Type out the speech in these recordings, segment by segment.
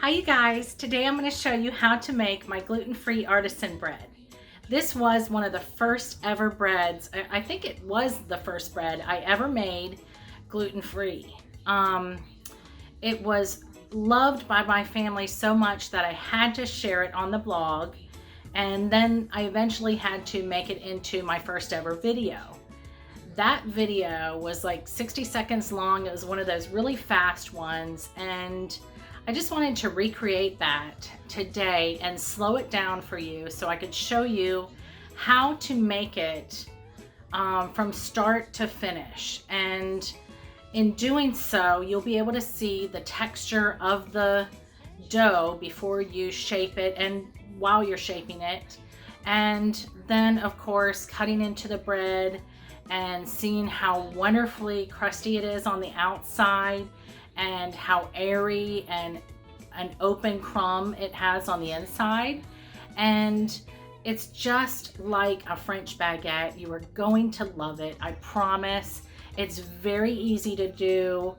Hi you guys, today I'm going to show you how to make my gluten-free artisan bread. This was one of the first ever breads, I think it was the first bread I ever made gluten-free. It was loved by my family so much that I had to share it on the blog, and then I eventually had to make it into my first ever video. That video was like 60 seconds long. It was one of those really fast ones, and I just wanted to recreate that today and slow it down for you so I could show you how to make it from start to finish. And in doing so, you'll be able to see the texture of the dough before you shape it and while you're shaping it. And then, of course, cutting into the bread and seeing how wonderfully crusty it is on the outside and how airy and an open crumb it has on the inside. And it's just like a French baguette. You are going to love it, I promise. It's very easy to do,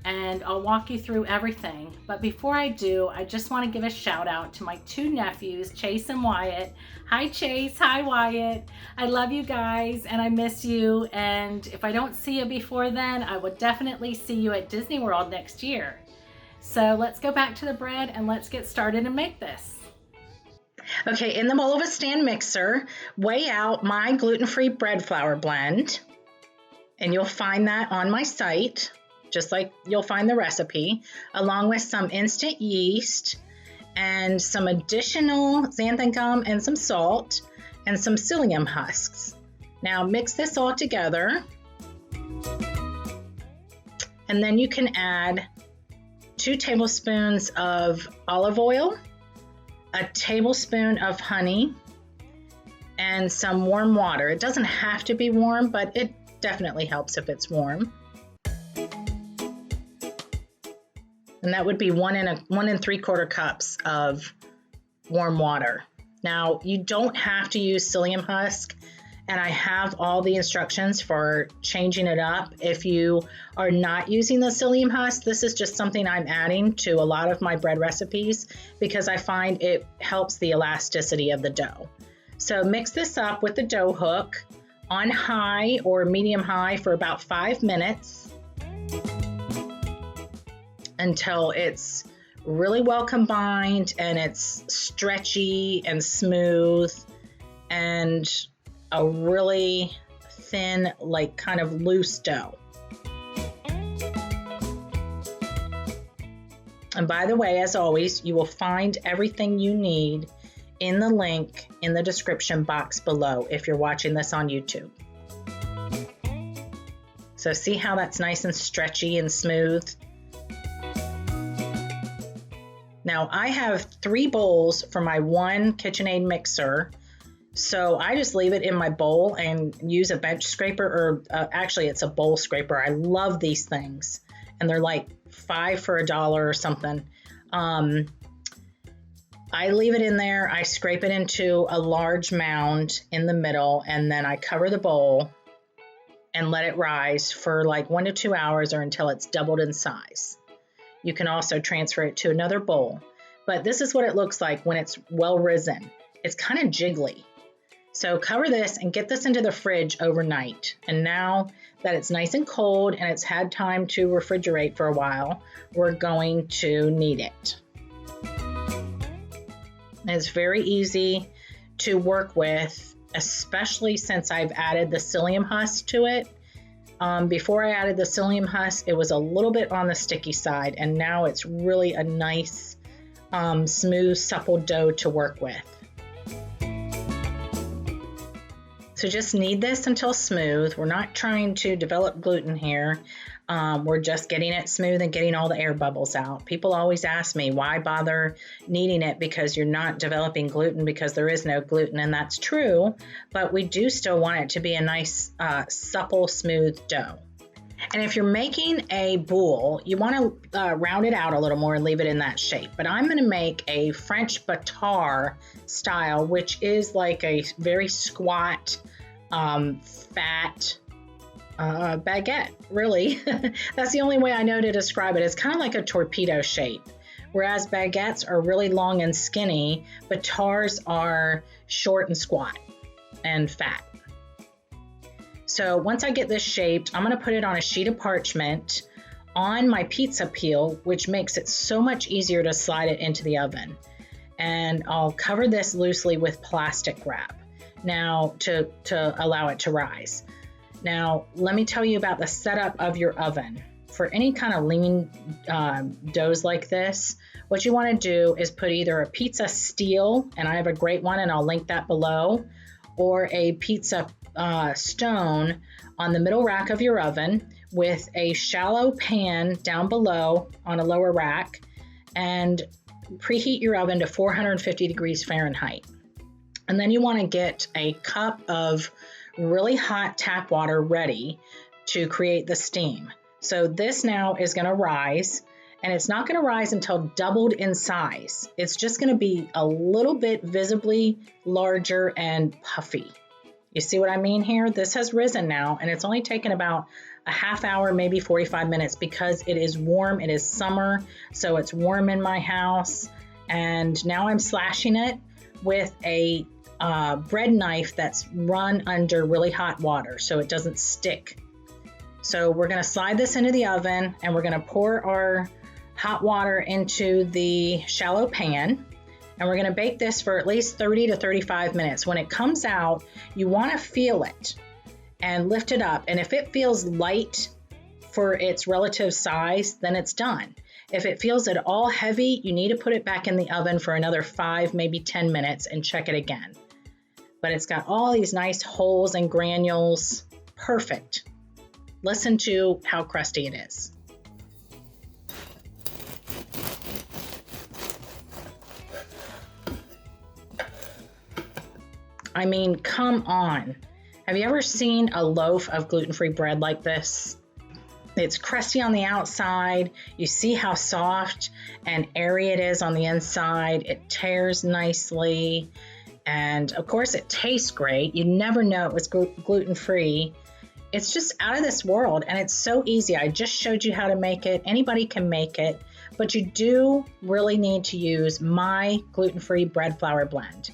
and I'll walk you through everything. But before I do, I just want to give a shout out to my two nephews, Chase and Wyatt. Hi Chase, hi Wyatt. I love you guys and I miss you. And if I don't see you before then, I will definitely see you at Disney World next year. So let's go back to the bread and let's get started and make this. Okay, in the bowl of a stand mixer, weigh out my gluten-free bread flour blend. And you'll find that on my site, just like you'll find the recipe, along with some instant yeast and some additional xanthan gum and some salt and some psyllium husks. Now mix this all together, and then you can add 2 tablespoons of olive oil, a tablespoon of honey, and some warm water. It doesn't have to be warm, but it definitely helps if it's warm. And that would be 1 3/4 cups of warm water. Now, you don't have to use psyllium husk, and I have all the instructions for changing it up. If you are not using the psyllium husk, this is just something I'm adding to a lot of my bread recipes because I find it helps the elasticity of the dough. So mix this up with the dough hook on high or medium high for about 5 minutes until it's really well combined and it's stretchy and smooth and a really thin, like kind of loose dough. And by the way, as always, you will find everything you need in the link in the description box below if you're watching this on YouTube. So see how that's nice and stretchy and smooth? Now I have 3 bowls for my 1 KitchenAid mixer, so I just leave it in my bowl and use a bench scraper, or actually it's a bowl scraper. I love these things, and they're like $5 for $1 or something. I leave it in there, I scrape it into a large mound in the middle, and then I cover the bowl and let it rise for like 1 to 2 hours or until it's doubled in size. You can also transfer it to another bowl, but this is what it looks like when it's well risen. It's kind of jiggly. So cover this and get this into the fridge overnight. And now that it's nice and cold and it's had time to refrigerate for a while, we're going to knead it. It's very easy to work with, especially since I've added the psyllium husk to it. Before I added the psyllium husk, it was a little bit on the sticky side, and now it's really a nice, smooth, supple dough to work with. So just knead this until smooth. We're not trying to develop gluten here. We're just getting it smooth and getting all the air bubbles out. People always ask me, why bother kneading it because you're not developing gluten, because there is no gluten, and that's true, but we do still want it to be a nice, supple, smooth dough. And if you're making a boule, you want to round it out a little more and leave it in that shape. But I'm going to make a French batar style, which is like a very squat, fat baguette, really. That's the only way I know to describe it. It's kind of like a torpedo shape whereas baguettes are really long and skinny, but tars are short and squat and fat. So once I get this shaped, I'm going to put it on a sheet of parchment on my pizza peel, which makes it so much easier to slide it into the oven. And I'll cover this loosely with plastic wrap now to allow it to rise. Now, let me tell you about the setup of your oven. For any kind of lean doughs like this, what you want to do is put either a pizza steel, and I have a great one and I'll link that below, or a pizza stone on the middle rack of your oven with a shallow pan down below on a lower rack, and preheat your oven to 450 degrees Fahrenheit. And then you want to get a cup of really hot tap water ready to create the steam. So this now is going to rise, and it's not going to rise until doubled in size. It's just going to be a little bit visibly larger and puffy. You see what I mean here? This has risen now, and it's only taken about a half hour, maybe 45 minutes, because it is warm. It is summer, so it's warm in my house. And now I'm slashing it with a bread knife that's run under really hot water so it doesn't stick. So we're going to slide this into the oven, and we're going to pour our hot water into the shallow pan, and we're going to bake this for at least 30 to 35 minutes. When it comes out, you want to feel it and lift it up, and if it feels light for its relative size, then it's done. If it feels at all heavy, you need to put it back in the oven for another 5, maybe 10 minutes and check it again. But it's got all these nice holes and granules. Perfect. Listen to how crusty it is. I mean, come on. Have you ever seen a loaf of gluten-free bread like this? It's crusty on the outside. You see how soft and airy it is on the inside. It tears nicely. And of course, it tastes great. You never know it was gluten-free. It's just out of this world, and it's so easy. I just showed you how to make it. Anybody can make it, but you do really need to use my gluten-free bread flour blend.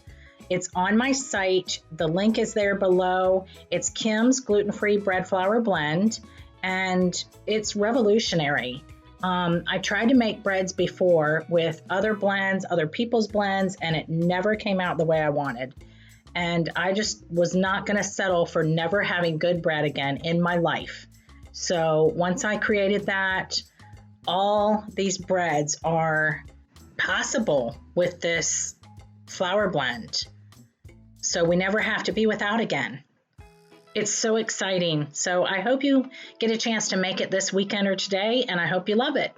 It's on my site. The link is there below. It's Kim's gluten-free bread flour blend, and it's revolutionary. I tried to make breads before with other blends, other people's blends, and it never came out the way I wanted. And I just was not going to settle for never having good bread again in my life. So once I created that, all these breads are possible with this flour blend. So we never have to be without again. It's so exciting. So I hope you get a chance to make it this weekend or today, and I hope you love it.